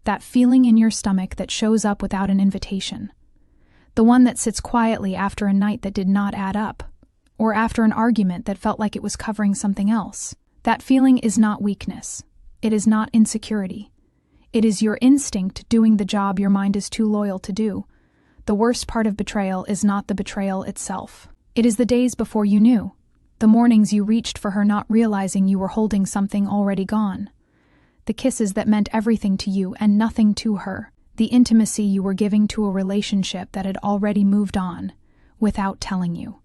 That feeling in your stomach that shows up without an invitation. The one that sits quietly after a night that did not add up, or after an argument that felt like it was covering something else. That feeling is not weakness. It is not insecurity. It is your instinct doing the job your mind is too loyal to do. The worst part of betrayal is not the betrayal itself. It is the days before you knew. The mornings you reached for her not realizing you were holding something already gone. The kisses that meant everything to you and nothing to her. The intimacy you were giving to a relationship that had already moved on, without telling you.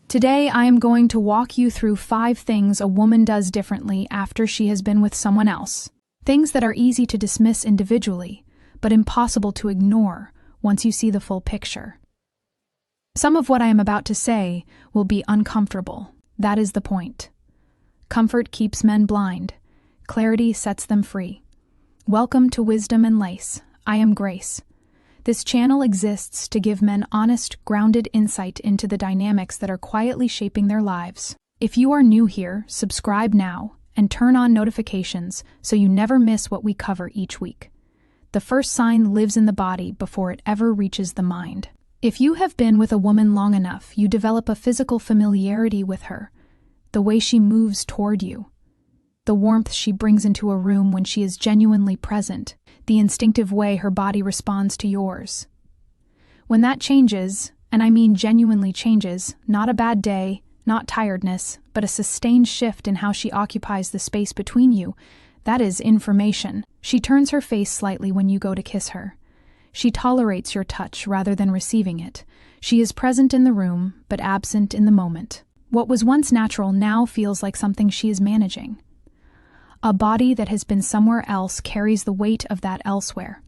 Today I am going to walk you through 5 things a woman does differently after she has been with someone else. Things that are easy to dismiss individually, but impossible to ignore once you see the full picture. Some of what I am about to say will be uncomfortable. That is the point. Comfort keeps men blind. Clarity sets them free. Welcome to Wisdom and Lace. I am Grace. This channel exists to give men honest, grounded insight into the dynamics that are quietly shaping their lives. If you are new here, subscribe now and turn on notifications so you never miss what we cover each week. The first sign lives in the body before it ever reaches the mind. If you have been with a woman long enough, you develop a physical familiarity with her, the way she moves toward you, the warmth she brings into a room when she is genuinely present, the instinctive way her body responds to yours. When that changes, and I mean genuinely changes, not a bad day, not tiredness, but a sustained shift in how she occupies the space between you, that is information. She turns her face slightly when you go to kiss her. She tolerates your touch rather than receiving it. She is present in the room, but absent in the moment. What was once natural now feels like something she is managing. A body that has been somewhere else carries the weight of that elsewhere.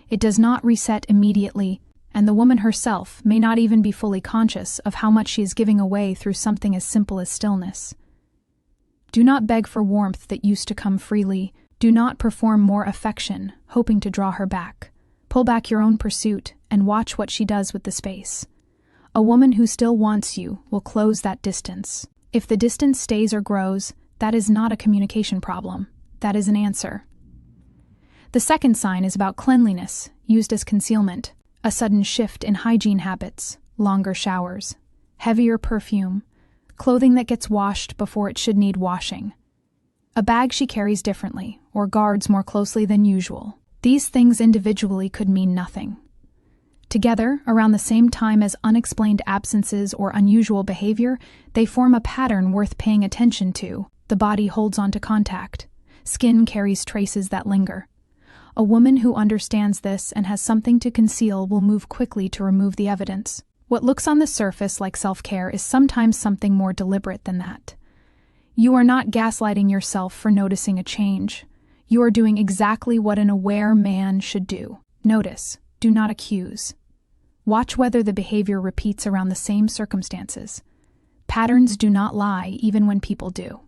It does not reset immediately, and the woman herself may not even be fully conscious of how much she is giving away through something as simple as stillness. Do not beg for warmth that used to come freely. Do not perform more affection, hoping to draw her back. Pull back your own pursuit and watch what she does with the space. A woman who still wants you will close that distance. If the distance stays or grows, that is not a communication problem. That is an answer. The second sign is about cleanliness, used as concealment. A sudden shift in hygiene habits, longer showers, heavier perfume, clothing that gets washed before it should need washing. A bag she carries differently, or guards more closely than usual. These things individually could mean nothing. Together, around the same time as unexplained absences or unusual behavior, they form a pattern worth paying attention to. The body holds on to contact. Skin carries traces that linger. A woman who understands this and has something to conceal will move quickly to remove the evidence. What looks on the surface like self-care is sometimes something more deliberate than that. You are not gaslighting yourself for noticing a change. You are doing exactly what an aware man should do. Notice, do not accuse. Watch whether the behavior repeats around the same circumstances. Patterns do not lie even when people do.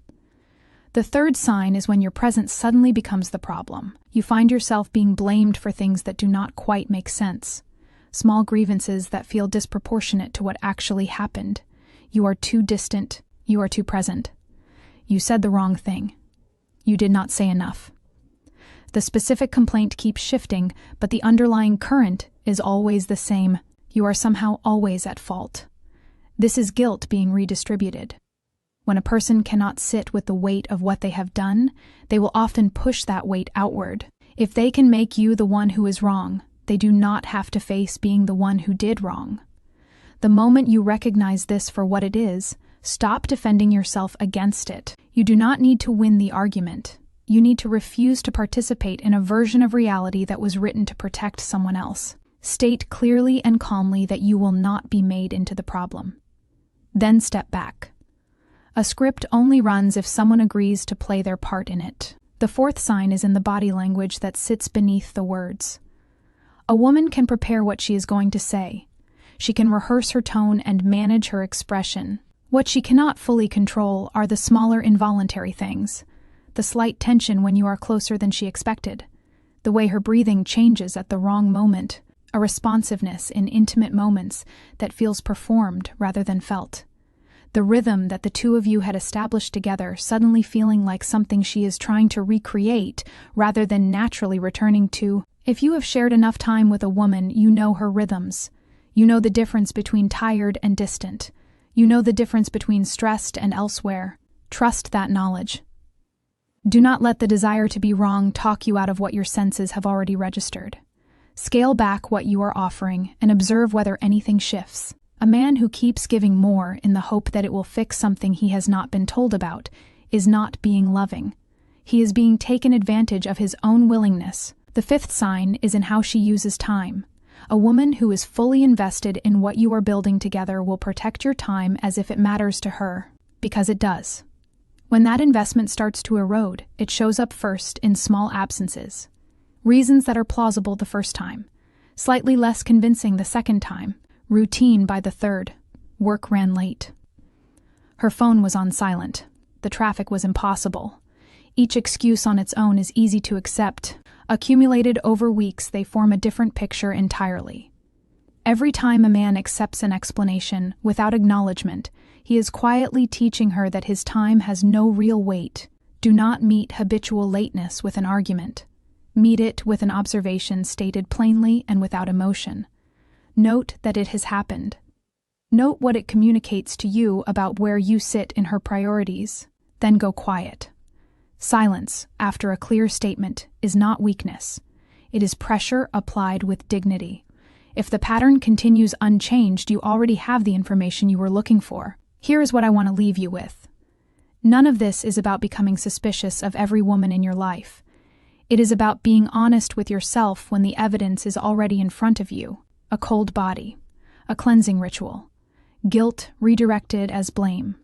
The third sign is when your presence suddenly becomes the problem. You find yourself being blamed for things that do not quite make sense. Small grievances that feel disproportionate to what actually happened. You are too distant. You are too present. You said the wrong thing. You did not say enough. The specific complaint keeps shifting, but the underlying current is always the same. You are somehow always at fault. This is guilt being redistributed. When a person cannot sit with the weight of what they have done, they will often push that weight outward. If they can make you the one who is wrong, they do not have to face being the one who did wrong. The moment you recognize this for what it is, stop defending yourself against it. You do not need to win the argument. You need to refuse to participate in a version of reality that was written to protect someone else. State clearly and calmly that you will not be made into the problem. Then step back. A script only runs if someone agrees to play their part in it. The fourth sign is in the body language that sits beneath the words. A woman can prepare what she is going to say. She can rehearse her tone and manage her expression. What she cannot fully control are the smaller involuntary things. The slight tension when you are closer than she expected. The way her breathing changes at the wrong moment. A responsiveness in intimate moments that feels performed rather than felt. the rhythm that the two of you had established together suddenly feeling like something she is trying to recreate rather than naturally returning to. If you have shared enough time with a woman, you know her rhythms. You know the difference between tired and distant. You know the difference between stressed and elsewhere. Trust that knowledge. Do not let the desire to be wrong talk you out of what your senses have already registered. Scale back what you are offering and observe whether anything shifts. A man who keeps giving more in the hope that it will fix something he has not been told about is not being loving. He is being taken advantage of his own willingness. The fifth sign is in how she uses time. A woman who is fully invested in what you are building together will protect your time as if it matters to her, because it does. When that investment starts to erode, it shows up first in small absences. Reasons that are plausible the first time, slightly less convincing the second time, routine by the third. Work ran late. Her phone was on silent. The traffic was impossible. Each excuse on its own is easy to accept. Accumulated over weeks, they form a different picture entirely. Every time a man accepts an explanation without acknowledgement, he is quietly teaching her that his time has no real weight. Do not meet habitual lateness with an argument. Meet it with an observation stated plainly and without emotion. Note that it has happened. Note what it communicates to you about where you sit in her priorities. Then go quiet. Silence, after a clear statement, is not weakness. It is pressure applied with dignity. If the pattern continues unchanged, you already have the information you were looking for. Here is what I want to leave you with. None of this is about becoming suspicious of every woman in your life. It is about being honest with yourself when the evidence is already in front of you. A cold body. A cleansing ritual. Guilt redirected as blame.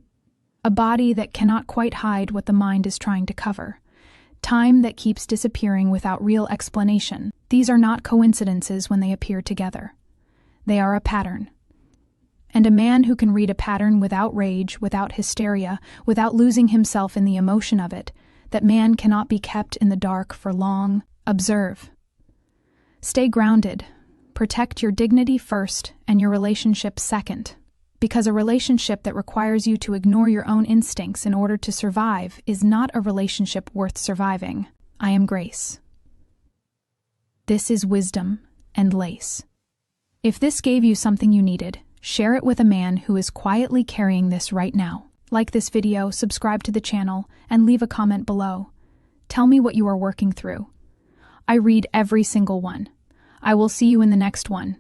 A body that cannot quite hide what the mind is trying to cover. Time that keeps disappearing without real explanation. These are not coincidences when they appear together. They are a pattern. And a man who can read a pattern without rage, without hysteria, without losing himself in the emotion of it, that man cannot be kept in the dark for long. Observe. Stay grounded. Protect your dignity first and your relationship second. Because a relationship that requires you to ignore your own instincts in order to survive is not a relationship worth surviving. I am Grace. This is wisdom and lace. If this gave you something you needed, share it with a man who is quietly carrying this right now. Like this video, subscribe to the channel, and leave a comment below. Tell me what you are working through. I read every single one. I will see you in the next one.